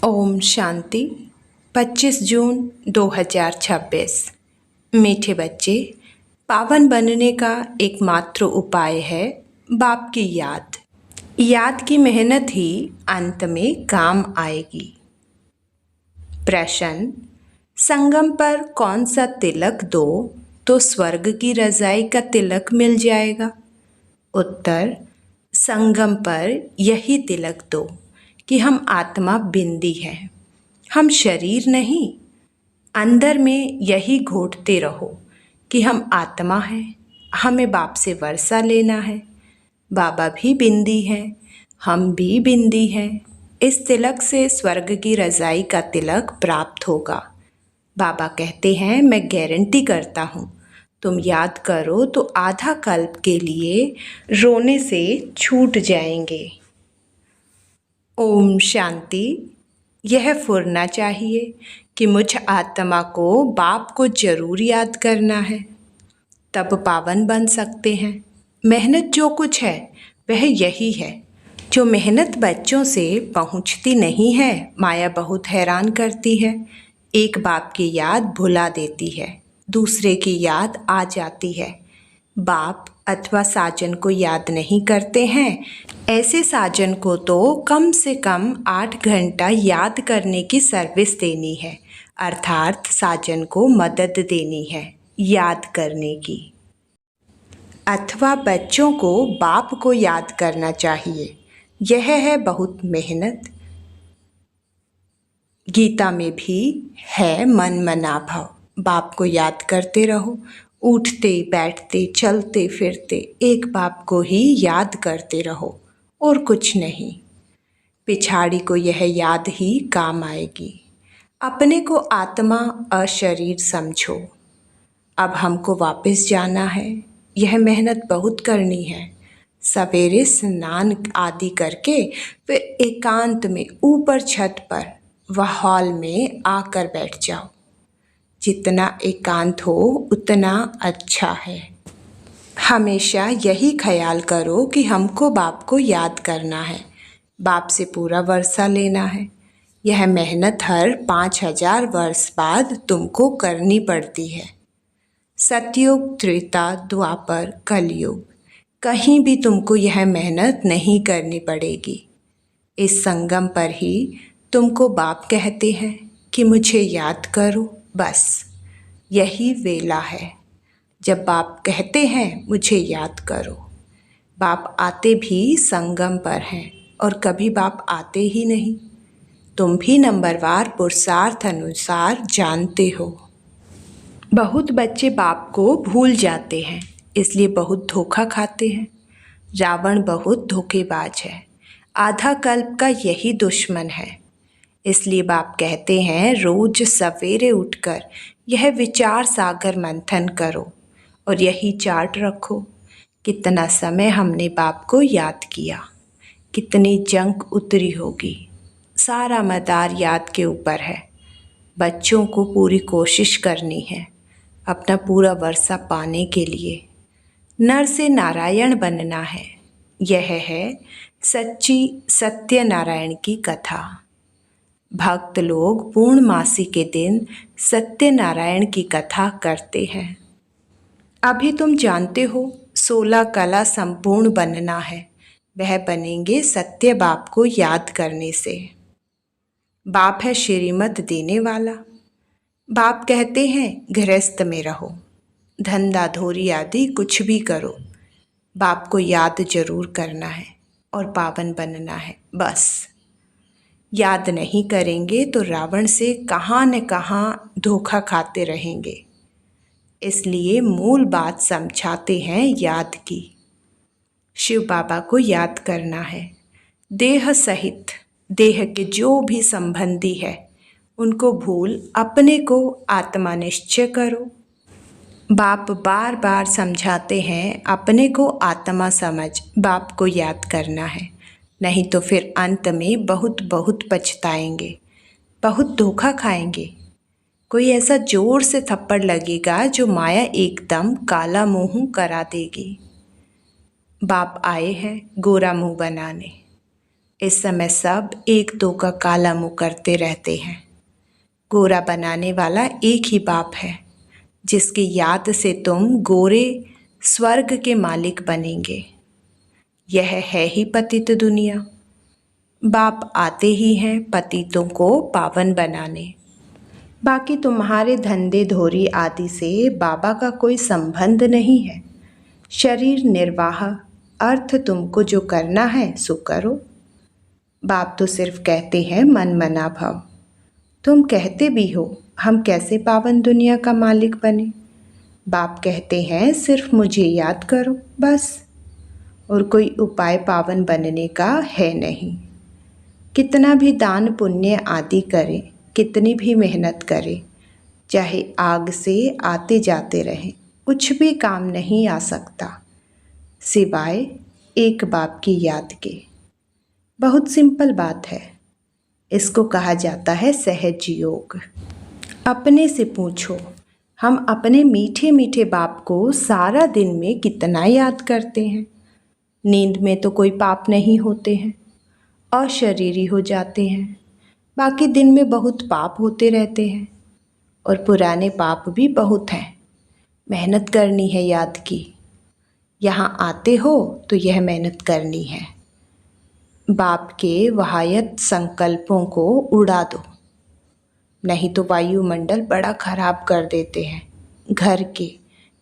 ओम शांति। 25 जून 2026। मीठे बच्चे, पावन बनने का एकमात्र उपाय है बाप की याद। याद की मेहनत ही अंत में काम आएगी। प्रश्न: संगम पर कौन सा तिलक दो तो स्वर्ग की रज़ाई का तिलक मिल जाएगा? उत्तर: संगम पर यही तिलक दो कि हम आत्मा बिंदी हैं, हम शरीर नहीं। अंदर में यही घोटते रहो कि हम आत्मा हैं, हमें बाप से वर्षा लेना है। बाबा भी बिंदी हैं, हम भी बिंदी हैं। इस तिलक से स्वर्ग की रज़ाई का तिलक प्राप्त होगा। बाबा कहते हैं, मैं गारंटी करता हूँ, तुम याद करो तो आधा कल्प के लिए रोने से छूट जाएंगे। ओम शांति। यह फुरना चाहिए कि मुझ आत्मा को बाप को जरूर याद करना है, तब पावन बन सकते हैं। मेहनत जो कुछ है वह यही है। जो मेहनत बच्चों से पहुंचती नहीं है, माया बहुत हैरान करती है। एक बाप की याद भुला देती है, दूसरे की याद आ जाती है। बाप अथवा साजन को याद नहीं करते हैं। ऐसे साजन को तो कम से कम 8 घंटा याद करने की सर्विस देनी है, अर्थात साजन को मदद देनी है याद करने की। अथवा बच्चों को बाप को याद करना चाहिए। यह है बहुत मेहनत। गीता में भी है मन मना भाव। बाप को याद करते रहो, उठते बैठते चलते फिरते एक बाप को ही याद करते रहो और कुछ नहीं। पिछाड़ी को यह याद ही काम आएगी। अपने को आत्मा अशरीर समझो। अब हमको वापस जाना है, यह मेहनत बहुत करनी है। सवेरे स्नान आदि करके फिर एकांत में ऊपर छत पर व हॉल में आकर बैठ जाओ। जितना एकांत हो उतना अच्छा है। हमेशा यही ख्याल करो कि हमको बाप को याद करना है, बाप से पूरा वर्षा लेना है। यह मेहनत हर 5000 वर्ष बाद तुमको करनी पड़ती है। सतयुग, त्रेता, द्वापर, कलयुग, कहीं भी तुमको यह मेहनत नहीं करनी पड़ेगी। इस संगम पर ही तुमको बाप कहते हैं कि मुझे याद करो। बस यही वेला है जब बाप कहते हैं मुझे याद करो। बाप आते भी संगम पर हैं और कभी बाप आते ही नहीं। तुम भी नंबरवार पुरुषार्थ अनुसार जानते हो। बहुत बच्चे बाप को भूल जाते हैं, इसलिए बहुत धोखा खाते हैं। रावण बहुत धोखेबाज है, आधा कल्प का यही दुश्मन है। इसलिए बाप कहते हैं रोज सवेरे उठकर यह विचार सागर मंथन करो और यही चार्ट रखो। कितना समय हमने बाप को याद किया, कितनी जंग उतरी होगी। सारा मदार याद के ऊपर है। बच्चों को पूरी कोशिश करनी है अपना पूरा वर्षा पाने के लिए। नर से नारायण बनना है। यह है सच्ची सत्यनारायण की कथा। भक्त लोग पूर्णमासी के दिन सत्यनारायण की कथा करते हैं। अभी तुम जानते हो 16 कला संपूर्ण बनना है। वह बनेंगे सत्य बाप को याद करने से। बाप है श्रीमत देने वाला। बाप कहते हैं गृहस्थ में रहो, धंधा धोरी आदि कुछ भी करो, बाप को याद जरूर करना है और पावन बनना है। बस याद नहीं करेंगे तो रावण से कहाँ न कहाँ धोखा खाते रहेंगे। इसलिए मूल बात समझाते हैं याद की। शिव बाबा को याद करना है। देह सहित देह के जो भी संबंधी है उनको भूल अपने को आत्मा निश्चय करो। बाप बार बार समझाते हैं अपने को आत्मा समझ बाप को याद करना है, नहीं तो फिर अंत में बहुत बहुत पछताएंगे, बहुत धोखा खाएंगे। कोई ऐसा जोर से थप्पड़ लगेगा जो माया एकदम काला मुंह करा देगी। बाप आए हैं गोरा मुंह बनाने। इस समय सब एक दो का काला मुंह करते रहते हैं। गोरा बनाने वाला एक ही बाप है, जिसकी याद से तुम गोरे स्वर्ग के मालिक बनेंगे। यह है ही पतित दुनिया। बाप आते ही हैं पतितों को पावन बनाने। बाकी तुम्हारे धंधे धोरी आदि से बाबा का कोई संबंध नहीं है। शरीर निर्वाह अर्थ तुमको जो करना है सो करो। बाप तो सिर्फ कहते हैं मन मना भव। तुम कहते भी हो हम कैसे पावन दुनिया का मालिक बने। बाप कहते हैं सिर्फ मुझे याद करो बस, और कोई उपाय पावन बनने का है नहीं। कितना भी दान पुण्य आदि करें, कितनी भी मेहनत करें, चाहे आग से आते जाते रहें, कुछ भी काम नहीं आ सकता सिवाय एक बाप की याद के। बहुत सिंपल बात है। इसको कहा जाता है सहज योग। अपने से पूछो, हम अपने मीठे मीठे बाप को सारा दिन में कितना याद करते हैं। नींद में तो कोई पाप नहीं होते हैं, अशरीरी हो जाते हैं। बाकी दिन में बहुत पाप होते रहते हैं, और पुराने पाप भी बहुत हैं। मेहनत करनी है याद की। यहाँ आते हो तो यह मेहनत करनी है। बाप के वहायत संकल्पों को उड़ा दो, नहीं तो वायुमंडल बड़ा खराब कर देते हैं। घर के,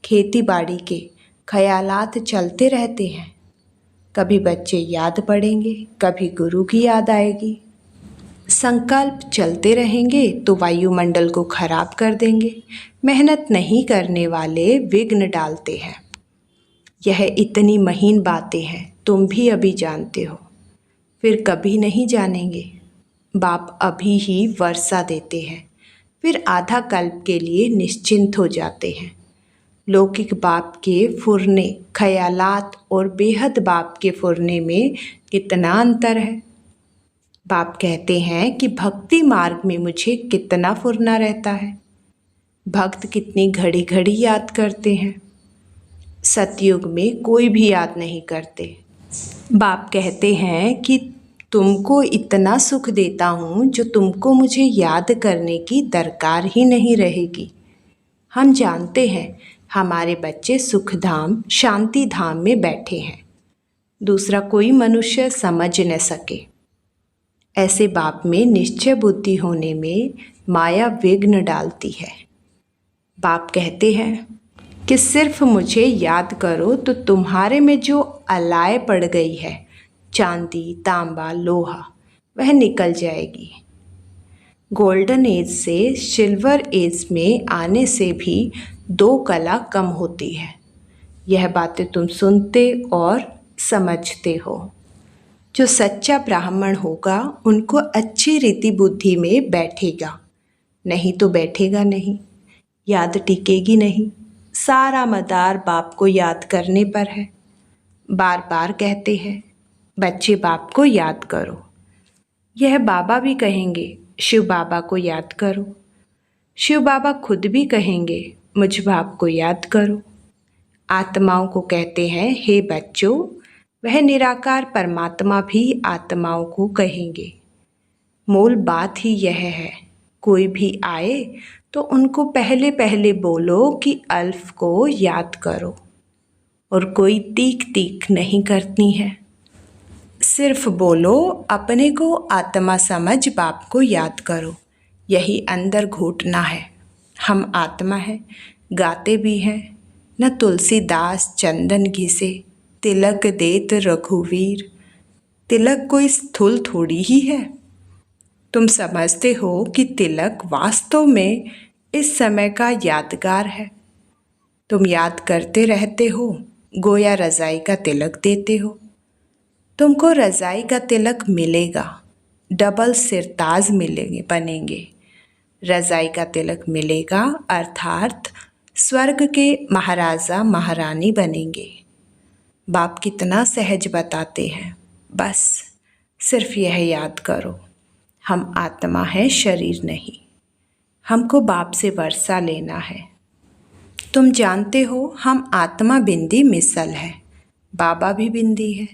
खेती बाड़ी के ख्यालात चलते रहते हैं। कभी बच्चे याद पड़ेंगे, कभी गुरु की याद आएगी। संकल्प चलते रहेंगे तो वायुमंडल को खराब कर देंगे। मेहनत नहीं करने वाले विघ्न डालते हैं। यह इतनी महीन बातें हैं, तुम भी अभी जानते हो, फिर कभी नहीं जानेंगे। बाप अभी ही वर्षा देते हैं, फिर आधा कल्प के लिए निश्चिंत हो जाते हैं। लौकिक बाप के फुरने ख्यालात और बेहद बाप के फुरने में कितना अंतर है। बाप कहते हैं कि भक्ति मार्ग में मुझे कितना फुरना रहता है। भक्त कितनी घड़ी घड़ी याद करते हैं। सतयुग में कोई भी याद नहीं करते। बाप कहते हैं कि तुमको इतना सुख देता हूँ जो तुमको मुझे याद करने की दरकार ही नहीं रहेगी। हम जानते हैं हमारे बच्चे सुख धाम शांति धाम में बैठे हैं, दूसरा कोई मनुष्य समझ न सके। ऐसे बाप में निश्चय बुद्धि होने में माया विघ्न डालती है। बाप कहते हैं कि सिर्फ मुझे याद करो तो तुम्हारे में जो अलाय पड़ गई है, चांदी तांबा लोहा, वह निकल जाएगी। गोल्डन एज से सिल्वर एज में आने से भी 2 कला कम होती है। यह बातें तुम सुनते और समझते हो। जो सच्चा ब्राह्मण होगा उनको अच्छी रीति बुद्धि में बैठेगा, नहीं तो बैठेगा नहीं, याद टिकेगी नहीं। सारा मदार बाप को याद करने पर है। बार बार कहते हैं बच्चे बाप को याद करो। यह बाबा भी कहेंगे शिव बाबा को याद करो। शिव बाबा खुद भी कहेंगे मुझ बाप को याद करो। आत्माओं को कहते हैं हे बच्चों, वह निराकार परमात्मा भी आत्माओं को कहेंगे। मूल बात ही यह है, कोई भी आए तो उनको पहले पहले बोलो कि अल्फ को याद करो, और कोई तीख तीख नहीं करनी है। सिर्फ बोलो अपने को आत्मा समझ बाप को याद करो। यही अंदर घुटना है। हम आत्मा हैं, गाते भी हैं। न तुलसीदास चंदन घिसे, तिलक देत रघुवीर। तिलक कोई स्थूल थोड़ी ही है। तुम समझते हो कि तिलक वास्तव में इस समय का यादगार है। तुम याद करते रहते हो, गोया रज़ाई का तिलक देते हो। तुमको रज़ाई का तिलक मिलेगा, डबल सिरताज मिलेंगे बनेंगे। रज़ाई का तिलक मिलेगा अर्थात स्वर्ग के महाराजा महारानी बनेंगे। बाप कितना सहज बताते हैं। बस सिर्फ यह याद करो, हम आत्मा है, शरीर नहीं। हमको बाप से वर्षा लेना है। तुम जानते हो हम आत्मा बिंदी मिसल है, बाबा भी बिंदी है।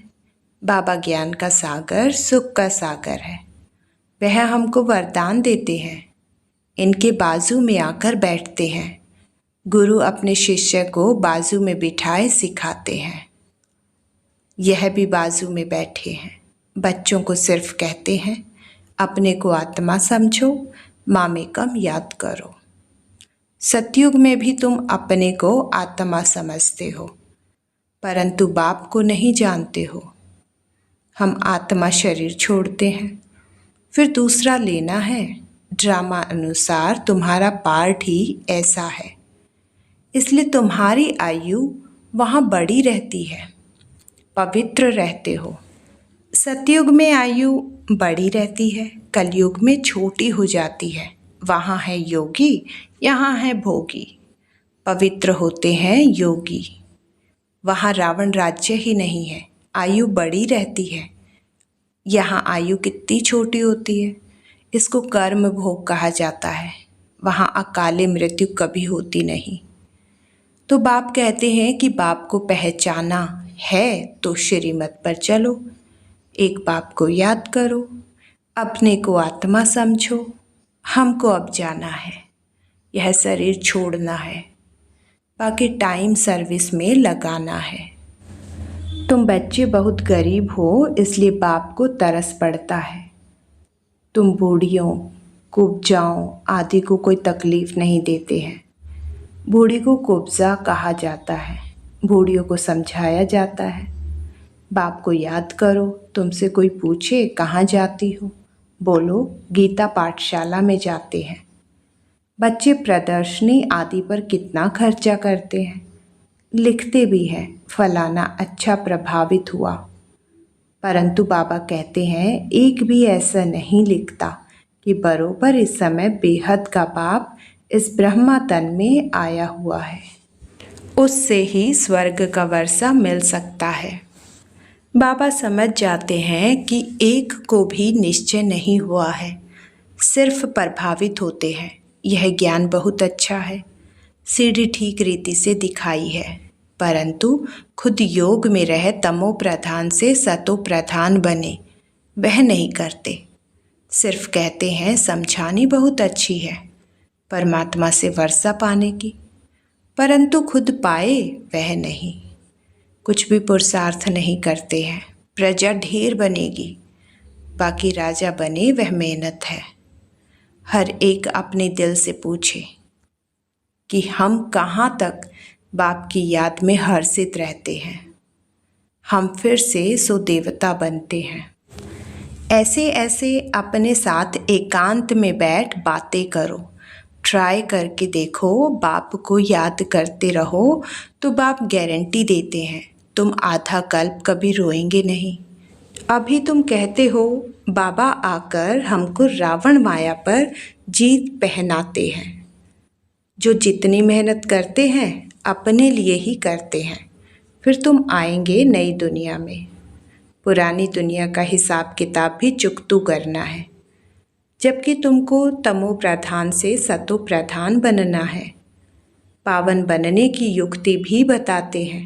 बाबा ज्ञान का सागर, सुख का सागर है। वह हमको वरदान देते हैं, इनके बाजू में आकर बैठते हैं। गुरु अपने शिष्य को बाजू में बिठाए सिखाते हैं। यह भी बाजू में बैठे हैं। बच्चों को सिर्फ कहते हैं, अपने को आत्मा समझो, मामेकम याद करो। सतयुग में भी तुम अपने को आत्मा समझते हो, परंतु बाप को नहीं जानते हो। हम आत्मा शरीर छोड़ते हैं, फिर दूसरा लेना है। ड्रामा अनुसार तुम्हारा पार्ट ही ऐसा है, इसलिए तुम्हारी आयु वहाँ बड़ी रहती है, पवित्र रहते हो। सतयुग में आयु बड़ी रहती है, कलयुग में छोटी हो जाती है। वहाँ है योगी, यहाँ है भोगी। पवित्र होते हैं योगी। वहाँ रावण राज्य ही नहीं है, आयु बड़ी रहती है। यहाँ आयु कितनी छोटी होती है, इसको कर्म भोग कहा जाता है। वहाँ अकाले मृत्यु कभी होती नहीं। तो बाप कहते हैं कि बाप को पहचाना है तो श्रीमत पर चलो, एक बाप को याद करो, अपने को आत्मा समझो। हमको अब जाना है, यह शरीर छोड़ना है, बाकी टाइम सर्विस में लगाना है। तुम बच्चे बहुत गरीब हो, इसलिए बाप को तरस पड़ता है। तुम बूढ़ियों, कुब्जाओं आदि को कोई तकलीफ़ नहीं देते हैं। बूढ़ी को कुब्जा कहा जाता है, बूढ़ियों को समझाया जाता है। बाप को याद करो, तुमसे कोई पूछे कहाँ जाती हो, बोलो गीता पाठशाला में जाते हैं। बच्चे प्रदर्शनी आदि पर कितना खर्चा करते हैं, लिखते भी हैं फलाना अच्छा प्रभावित हुआ, परंतु बाबा कहते हैं एक भी ऐसा नहीं लिखता कि बरोबर इस समय बेहद का बाप इस ब्रह्मा तन में आया हुआ है, उससे ही स्वर्ग का वर्षा मिल सकता है। बाबा समझ जाते हैं कि एक को भी निश्चय नहीं हुआ है, सिर्फ प्रभावित होते हैं। यह ज्ञान बहुत अच्छा है, सीढ़ी ठीक रीति से दिखाई है, परंतु खुद योग में रह तमो प्रधान से सतो प्रधान बने वह नहीं करते। सिर्फ कहते हैं समझानी बहुत अच्छी है परमात्मा से वर्षा पाने की, परंतु खुद पाए वह नहीं। कुछ भी पुरुषार्थ नहीं करते हैं। प्रजा ढेर बनेगी, बाकी राजा बने वह मेहनत है। हर एक अपने दिल से पूछे कि हम कहाँ तक बाप की याद में हर्षित रहते हैं। हम फिर से सो देवता बनते हैं। ऐसे ऐसे अपने साथ एकांत में बैठ बातें करो, ट्राई करके देखो। बाप को याद करते रहो तो बाप गारंटी देते हैं तुम आधा कल्प कभी रोएंगे नहीं। अभी तुम कहते हो बाबा आकर हमको रावण माया पर जीत पहनाते हैं। जो जितनी मेहनत करते हैं अपने लिए ही करते हैं, फिर तुम आएंगे नई दुनिया में। पुरानी दुनिया का हिसाब किताब भी चुकतू करना है, जबकि तुमको तमो प्रधान से सतो प्रधान बनना है। पावन बनने की युक्ति भी बताते हैं।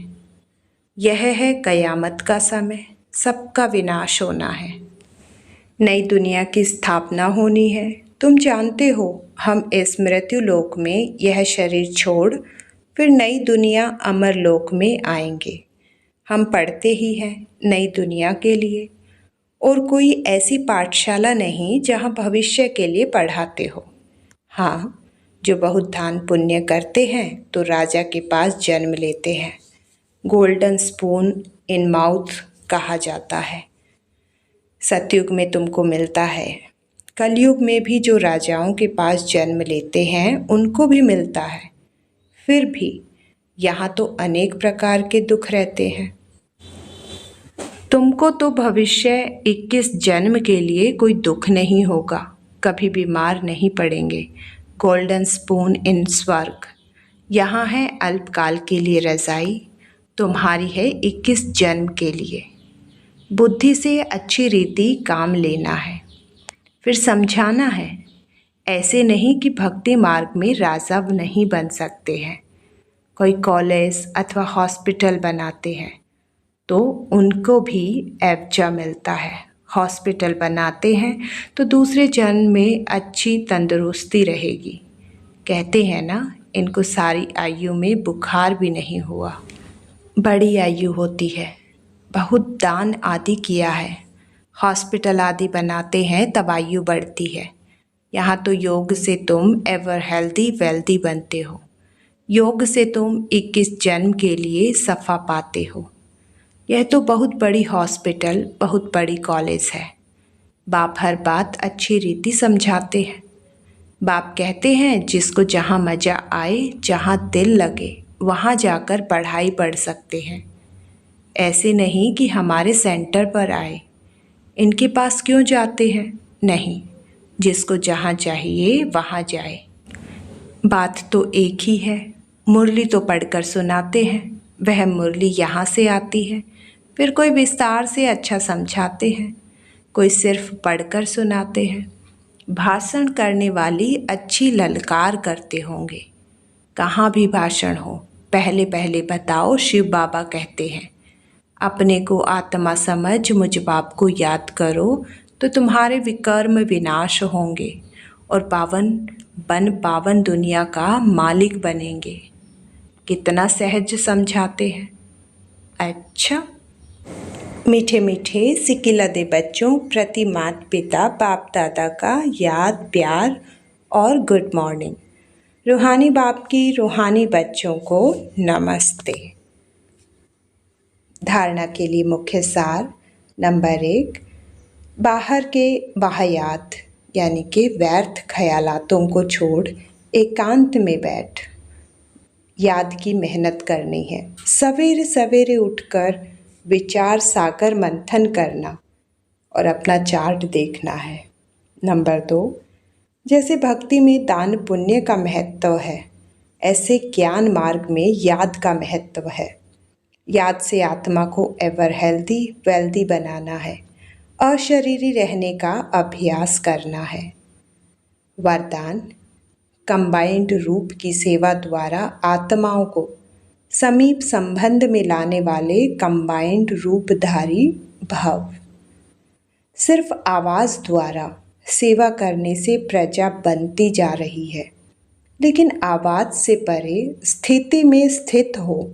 यह है कयामत का समय, सबका विनाश होना है, नई दुनिया की स्थापना होनी है। तुम जानते हो हम इस मृत्यु लोक में यह शरीर छोड़ फिर नई दुनिया अमर लोक में आएंगे। हम पढ़ते ही हैं नई दुनिया के लिए, और कोई ऐसी पाठशाला नहीं जहाँ भविष्य के लिए पढ़ाते हो। हाँ, जो बहुत दान पुण्य करते हैं तो राजा के पास जन्म लेते हैं। गोल्डन स्पून इन माउथ कहा जाता है। सतयुग में तुमको मिलता है, कलयुग में भी जो राजाओं के पास जन्म लेते हैं उनको भी मिलता है। फिर भी यहाँ तो अनेक प्रकार के दुख रहते हैं। तुमको तो भविष्य 21 जन्म के लिए कोई दुख नहीं होगा, कभी बीमार नहीं पड़ेंगे। गोल्डन स्पून इन स्वर्ग, यहाँ है अल्पकाल के लिए रज़ाई, तुम्हारी है 21 जन्म के लिए। बुद्धि से अच्छी रीति काम लेना है, फिर समझाना है। ऐसे नहीं कि भक्ति मार्ग में राजा नहीं बन सकते हैं। कोई कॉलेज अथवा हॉस्पिटल बनाते हैं तो उनको भी एवजा मिलता है। हॉस्पिटल बनाते हैं तो दूसरे जन्म में अच्छी तंदुरुस्ती रहेगी। कहते हैं ना, इनको सारी आयु में बुखार भी नहीं हुआ। बड़ी आयु होती है, बहुत दान आदि किया है, हॉस्पिटल आदि बनाते हैं तब आयु बढ़ती है। यहाँ तो योग से तुम एवर हेल्दी वेल्दी बनते हो। योग से तुम 21 जन्म के लिए सफ़ा पाते हो। यह तो बहुत बड़ी हॉस्पिटल, बहुत बड़ी कॉलेज है। बाप हर बात अच्छी रीति समझाते हैं। बाप कहते हैं जिसको जहाँ मज़ा आए, जहाँ दिल लगे, वहाँ जाकर पढ़ाई पढ़ सकते हैं। ऐसे नहीं कि हमारे सेंटर पर आए, इनके पास क्यों जाते हैं। नहीं, जिसको जहाँ चाहिए वहाँ जाए। बात तो एक ही है। मुरली तो पढ़कर सुनाते हैं, वह मुरली यहाँ से आती है। फिर कोई विस्तार से अच्छा समझाते हैं, कोई सिर्फ पढ़कर सुनाते हैं। भाषण करने वाली अच्छी ललकार करते होंगे। कहाँ भी भाषण हो, पहले पहले बताओ शिव बाबा कहते हैं, अपने को आत्मा समझ मुझ बाप को याद करो तो तुम्हारे विकर्म विनाश होंगे और पावन दुनिया का मालिक बनेंगे। कितना सहज समझाते हैं। अच्छा, मीठे मीठे सिकिलदे बच्चों प्रति माता पिता बाप दादा का याद प्यार और गुड मॉर्निंग। रूहानी बाप की रूहानी बच्चों को नमस्ते। धारणा के लिए मुख्य सार। नंबर 1, बाहर के वाहियात यानी कि व्यर्थ ख्यालातों को छोड़ एकांत में बैठ याद की मेहनत करनी है। सवेरे सवेरे उठकर विचार सागर मंथन करना और अपना चार्ट देखना है। नंबर 2, जैसे भक्ति में दान पुण्य का महत्व है, ऐसे ज्ञान मार्ग में याद का महत्व है। याद से आत्मा को एवर हेल्दी वेल्दी बनाना है, अशरीरी रहने का अभ्यास करना है। वरदान, कंबाइंड रूप की सेवा द्वारा आत्माओं को समीप संबंध में लाने वाले कंबाइंड रूपधारी भव। सिर्फ आवाज़ द्वारा सेवा करने से प्रजा बनती जा रही है, लेकिन आवाज़ से परे स्थिति में स्थित हो,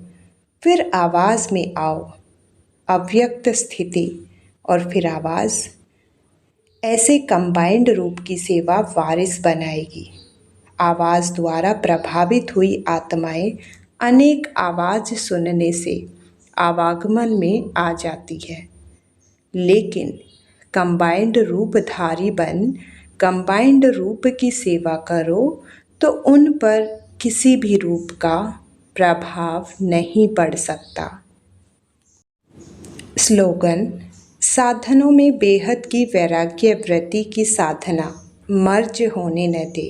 फिर आवाज़ में आओ। अव्यक्त स्थिति और फिर आवाज़, ऐसे कंबाइंड रूप की सेवा वारिस बनाएगी। आवाज़ द्वारा प्रभावित हुई आत्माएं अनेक आवाज़ सुनने से आवागमन में आ जाती है, लेकिन कंबाइंड रूपधारी बन कंबाइंड रूप की सेवा करो तो उन पर किसी भी रूप का प्रभाव नहीं पड़ सकता। स्लोगन, साधनों में बेहद की वैराग्य वृत्ति की साधना मर्ज होने न दे।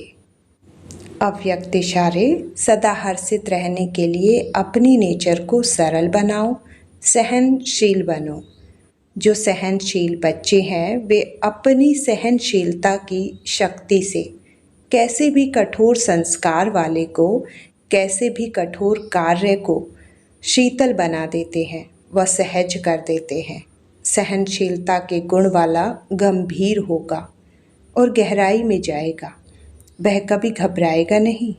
अव्यक्त इशारे, सदा हर्षित रहने के लिए अपनी नेचर को सरल बनाओ, सहनशील बनो। जो सहनशील बच्चे हैं वे अपनी सहनशीलता की शक्ति से कैसे भी कठोर संस्कार वाले को, कैसे भी कठोर कार्य को शीतल बना देते हैं, वह सहज कर देते हैं। सहनशीलता के गुण वाला गंभीर होगा और गहराई में जाएगा। वह कभी घबराएगा नहीं,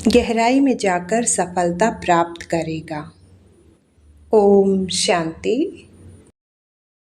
गहराई में जाकर सफलता प्राप्त करेगा। ओम शांति।